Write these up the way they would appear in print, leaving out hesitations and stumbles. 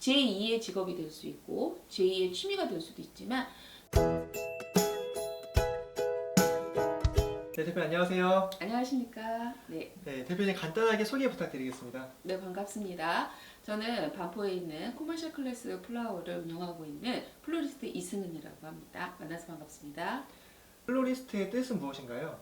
제2의 직업이 될 수 있고 제2의 취미가 될 수도 있지만. 네, 대표님 안녕하세요. 안녕하십니까. 네. 네, 대표님 간단하게 소개 부탁드리겠습니다. 네, 반갑습니다. 저는 반포에 있는 코머셜 클래스 플라워를 운영하고 있는 플로리스트 이승은이라고 합니다. 만나서 반갑습니다. 플로리스트의 뜻은 무엇인가요?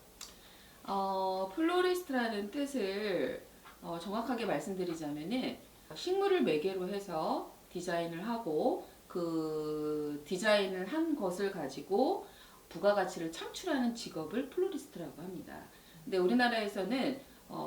플로리스트라는 뜻을 정확하게 말씀드리자면은 식물을 매개로 해서 디자인을 하고 그 디자인을 한 것을 가지고 부가가치를 창출하는 직업을 플로리스트라고 합니다. 근데 우리나라에서는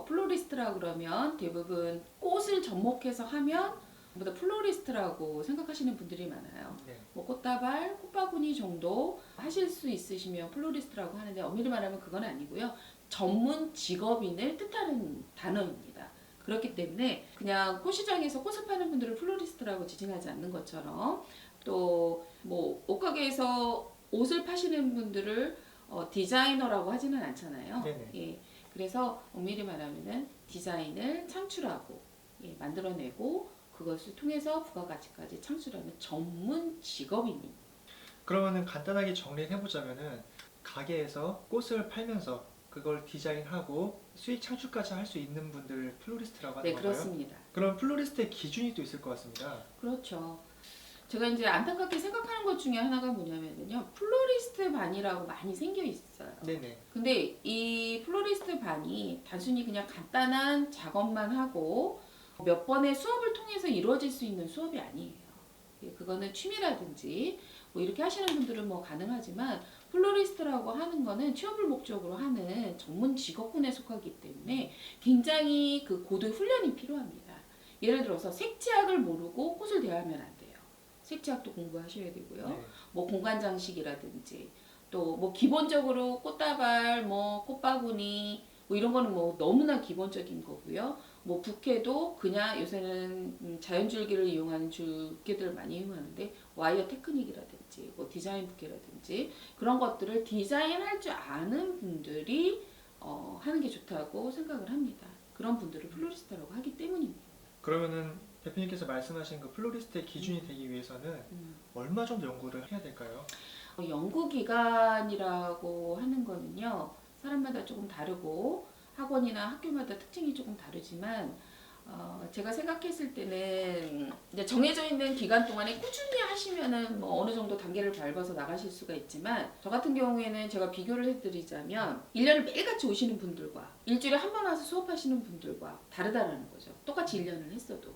플로리스트라고 그러면 대부분 꽃을 접목해서 하면 보다 플로리스트라고 생각하시는 분들이 많아요. 네. 뭐 꽃다발, 꽃바구니 정도 하실 수 있으시면 플로리스트라고 하는데 엄밀히 말하면 그건 아니고요. 전문 직업인을 뜻하는 단어입니다. 그렇기 때문에 그냥 꽃시장에서 꽃을 파는 분들을 플로리스트라고 지칭하지 않는 것처럼 또 뭐 옷가게에서 옷을 파시는 분들을 디자이너라고 하지는 않잖아요. 네네. 예. 그래서 엄밀히 말하면은 디자인을 창출하고 만들어내고 그것을 통해서 부가가치까지 창출하는 전문 직업인입니다. 그러면은 간단하게 정리를 해보자면은 가게에서 꽃을 팔면서 그걸 디자인하고 수익 창출까지 할 수 있는 분들 플로리스트라고 하는 네, 건가요? 그렇습니다. 그럼 플로리스트의 기준이 또 있을 것 같습니다. 그렇죠. 제가 이제 안타깝게 생각하는 것 중에 하나가 뭐냐면요. 플로리스트 반이라고 많이 생겨 있어요. 네네. 근데 이 플로리스트 반이 단순히 그냥 간단한 작업만 하고 몇 번의 수업을 통해서 이루어질 수 있는 수업이 아니에요. 그거는 취미라든지 뭐 이렇게 하시는 분들은 뭐 가능하지만 플로리스트라고 하는 거는 취업을 목적으로 하는 전문 직업군에 속하기 때문에 굉장히 그 고도의 훈련이 필요합니다. 예를 들어서 색지학을 모르고 꽃을 대하면 안 돼요. 색지학도 공부하셔야 되고요. 네. 뭐 공간 장식이라든지 또 뭐 기본적으로 꽃다발, 뭐 꽃바구니 뭐 이런 거는 뭐 너무나 기본적인 거고요. 뭐 부케도 그냥 요새는 자연줄기를 이용하는 줄기들을 많이 이용하는데 와이어 테크닉이라든지 뭐 디자인 부케라든지 그런 것들을 디자인할 줄 아는 분들이 하는 게 좋다고 생각을 합니다. 그런 분들을 플로리스트라고 하기 때문입니다. 그러면은 대표님께서 말씀하신 그 플로리스트의 기준이 되기 위해서는 얼마 정도 연구를 해야 될까요? 연구기간이라고 하는 거는요, 사람마다 조금 다르고 학원이나 학교마다 특징이 조금 다르지만 제가 생각했을 때는 이제 정해져 있는 기간 동안에 꾸준히 하시면은 뭐 어느 정도 단계를 밟아서 나가실 수가 있지만 저 같은 경우에는 제가 비교를 해드리자면 1년을 매일같이 오시는 분들과 일주일에 한 번 와서 수업하시는 분들과 다르다라는 거죠. 똑같이 1년을 했어도.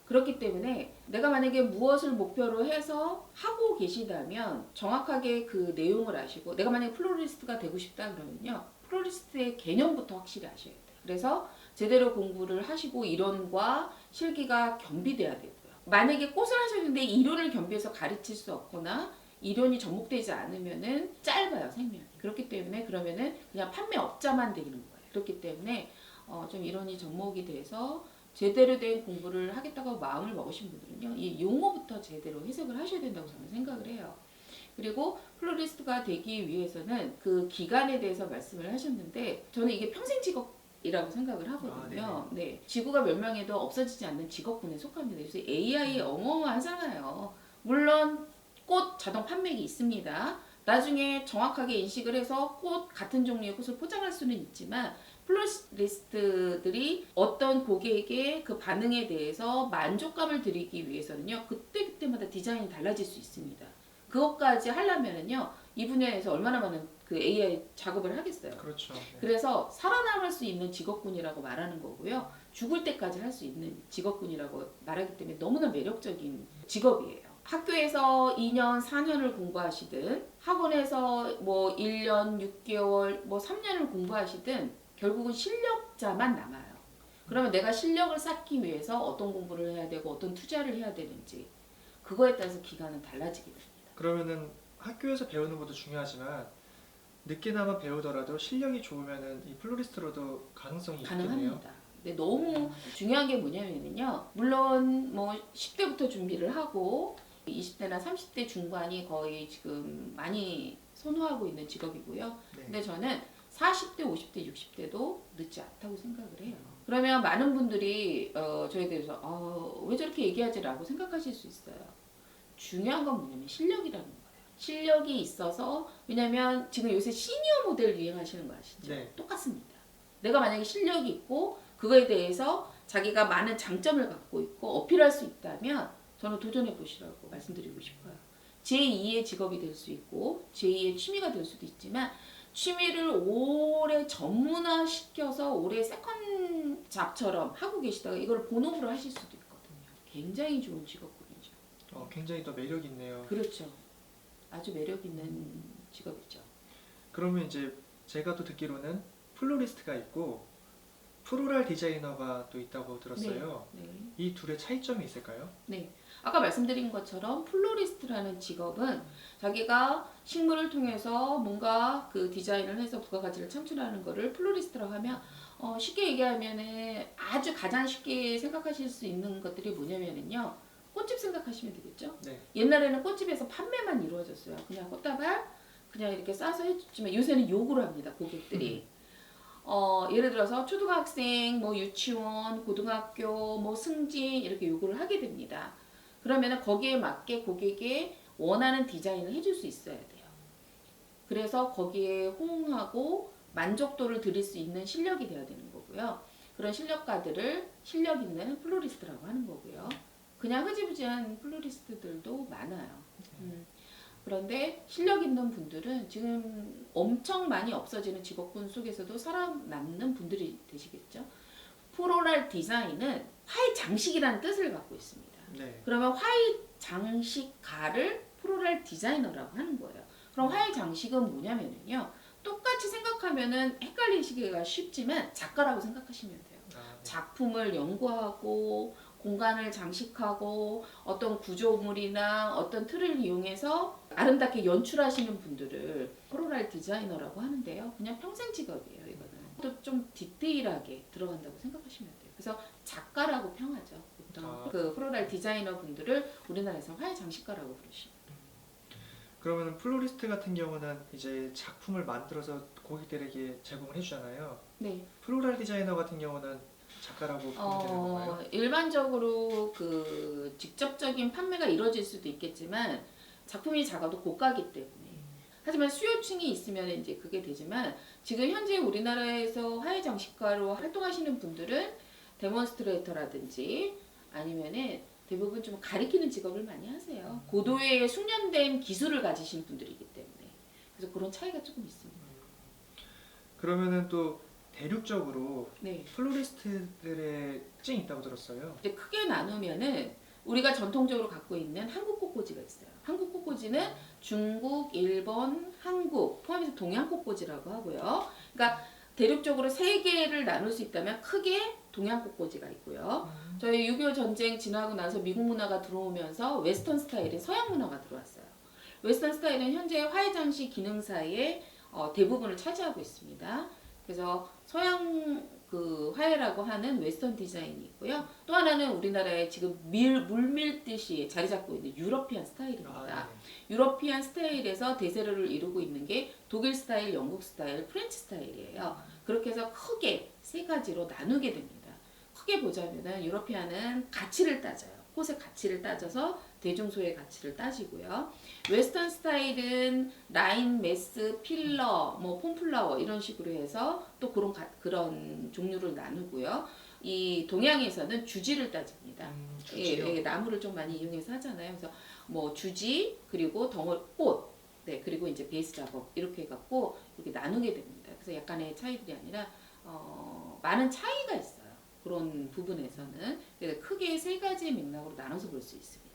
그렇기 때문에 내가 만약에 무엇을 목표로 해서 하고 계시다면 정확하게 그 내용을 아시고 내가 만약에 플로리스트가 되고 싶다 그러면요. 플로리스트의 개념부터 확실히 아셔야 돼요. 그래서 제대로 공부를 하시고 이론과 실기가 겸비돼야 되고요. 만약에 꽃을 하셨는데 이론을 겸비해서 가르칠 수 없거나 이론이 접목되지 않으면은 짧아요, 생명이. 그렇기 때문에 그러면은 그냥 판매업자만 되는 거예요. 그렇기 때문에 좀 이론이 접목이 돼서 제대로 된 공부를 하겠다고 마음을 먹으신 분들은요, 이 용어부터 제대로 해석을 하셔야 된다고 저는 생각을 해요. 그리고 플로리스트가 되기 위해서는 그 기간에 대해서 말씀을 하셨는데 저는 이게 평생 직업이라고 생각을 하거든요. 네, 지구가 멸망해도 없어지지 않는 직업군에 속합니다. 요새 AI 어마어마하잖아요. 물론 꽃 자동 판매기 있습니다. 나중에 정확하게 인식을 해서 꽃 같은 종류의 꽃을 포장할 수는 있지만 플로리스트들이 어떤 고객의 그 반응에 대해서 만족감을 드리기 위해서는요, 그때그때마다 디자인이 달라질 수 있습니다. 그것까지 하려면은요, 이 분야에서 얼마나 많은 그 AI 작업을 하겠어요. 그렇죠. 네. 그래서 살아남을 수 있는 직업군이라고 말하는 거고요. 죽을 때까지 할 수 있는 직업군이라고 말하기 때문에 너무나 매력적인 직업이에요. 학교에서 2년, 4년을 공부하시든 학원에서 뭐 1년, 6개월, 뭐 3년을 공부하시든 결국은 실력자만 남아요. 그러면 내가 실력을 쌓기 위해서 어떤 공부를 해야 되고 어떤 투자를 해야 되는지 그거에 따라서 기간은 달라지게 됩니다. 그러면은 학교에서 배우는 것도 중요하지만 늦게나마 배우더라도 실력이 좋으면은 이 플로리스트로도 가능성이 있겠네요. 가능합니다. 근데 너무 중요한 게 뭐냐면요. 물론 뭐 10대부터 준비를 하고 20대나 30대 중반이 거의 지금 많이 선호하고 있는 직업이고요. 네. 근데 저는 40대, 50대, 60대도 늦지 않다고 생각을 해요. 그러면 많은 분들이 저에 대해서 왜 저렇게 얘기하지라고 생각하실 수 있어요. 중요한 건 뭐냐면 실력이라는 거예요. 실력이 있어서 왜냐면 지금 요새 시니어 모델 유행하시는 거 아시죠? 네. 똑같습니다. 내가 만약에 실력이 있고 그거에 대해서 자기가 많은 장점을 갖고 있고 어필할 수 있다면 저는 도전해 보시라고 말씀드리고 싶어요. 제2의 직업이 될 수 있고 제2의 취미가 될 수도 있지만 취미를 오래 전문화시켜서 오래 세컨 잡처럼 하고 계시다가 이걸 본업으로 하실 수도 있거든요. 굉장히 좋은 직업군이죠. 굉장히 또 매력 있네요. 그렇죠. 아주 매력 있는 직업이죠. 그러면 이제 제가 또 듣기로는 플로리스트가 있고 프로랄 디자이너가 또 있다고 들었어요. 네. 이 둘의 차이점이 있을까요? 네. 아까 말씀드린 것처럼 플로리스트라는 직업은 자기가 식물을 통해서 뭔가 그 디자인을 해서 부가가치를 창출하는 거를 플로리스트라고 하면 쉽게 얘기하면은 아주 가장 쉽게 생각하실 수 있는 것들이 뭐냐면은요. 꽃집 생각하시면 되겠죠? 네. 옛날에는 꽃집에서 판매만 이루어졌어요. 그냥 꽃다발 그냥 이렇게 싸서 해줬지만 요새는 요구를 합니다. 고객들이. 예를 들어서 초등학생, 뭐 유치원, 고등학교, 뭐 승진 이렇게 요구를 하게 됩니다. 그러면은 거기에 맞게 고객의 원하는 디자인을 해줄 수 있어야 돼요. 그래서 거기에 호응하고 만족도를 드릴 수 있는 실력이 돼야 되는 거고요. 그런 실력가들을 실력 있는 플로리스트라고 하는 거고요. 그냥 흐지부지한 플로리스트들도 많아요. 그런데 실력 있는 분들은 지금 엄청 많이 없어지는 직업군 속에서도 살아남는 분들이 되시겠죠. 프로랄 디자인은 화의 장식이라는 뜻을 갖고 있습니다. 네. 그러면 화의 장식가를 프로랄 디자이너라고 하는 거예요. 그럼 화의 장식은 뭐냐면요. 똑같이 생각하면은 헷갈리시기가 쉽지만 작가라고 생각하시면 돼요. 네. 작품을 연구하고 공간을 장식하고 어떤 구조물이나 어떤 틀을 이용해서 아름답게 연출하시는 분들을 프로랄 디자이너라고 하는데요. 그냥 평생 직업이에요, 이거는. 또 좀 디테일하게 들어간다고 생각하시면 돼요. 그래서 작가라고 평하죠. 보통 그 프로랄 디자이너 분들을 우리나라에서 화의 장식가라고 부르십니다. 그러면 플로리스트 같은 경우는 이제 작품을 만들어서 고객들에게 제공을 해주잖아요. 네. 플로랄 디자이너 같은 경우는 작가라고 보면 되는 건가요? 일반적으로 그 직접적인 판매가 이루어질 수도 있겠지만 작품이 작아도 고가기 때문에 하지만 수요층이 있으면 이제 그게 되지만 지금 현재 우리나라에서 화해 장식가로 활동하시는 분들은 데몬스트레이터라든지 아니면은 대부분 좀 가리키는 직업을 많이 하세요. 고도의 숙련된 기술을 가지신 분들이기 때문에 그래서 그런 차이가 조금 있습니다. 그러면은 또 대륙적으로 네. 플로리스트들의 특징이 있다고 들었어요. 이제 크게 나누면은 우리가 전통적으로 갖고 있는 한국 꽃꽂이가 있어요. 한국 꽃꽂이는 중국, 일본, 한국 포함해서 동양 꽃꽂이라고 하고요. 그러니까 대륙적으로 세 개를 나눌 수 있다면 크게 동양 꽃꽂이가 있고요. 저희 6.25 전쟁 지나고 나서 미국 문화가 들어오면서 웨스턴 스타일인 서양 문화가 들어왔어요. 웨스턴 스타일은 현재 화해장식 기능사의 대부분을 차지하고 있습니다. 그래서 서양 그 화해라고 하는 웨스턴 디자인이 있고요. 또 하나는 우리나라에 지금 물밀듯이 자리 잡고 있는 유러피안 스타일입니다. 유러피안 스타일에서 대세를 이루고 있는 게 독일 스타일, 영국 스타일, 프렌치 스타일이에요. 그렇게 해서 크게 세 가지로 나누게 됩니다. 크게 보자면은 유러피안은 가치를 따져요. 꽃의 가치를 따져서 대중소의 가치를 따지고요. 웨스턴 스타일은 라인, 메스, 필러, 뭐 폼플라워 이런 식으로 해서 또 그런 종류를 나누고요. 이 동양에서는 주지를 따집니다. 예, 나무를 좀 많이 이용해서 하잖아요. 그래서 뭐 주지 그리고 덩어리 꽃, 네 그리고 이제 베이스 작업 이렇게 해갖고 이렇게 나누게 됩니다. 그래서 약간의 차이들이 아니라 많은 차이가 있어요. 그런 부분에서는 크게 세 가지 맥락으로 나눠서 볼 수 있습니다.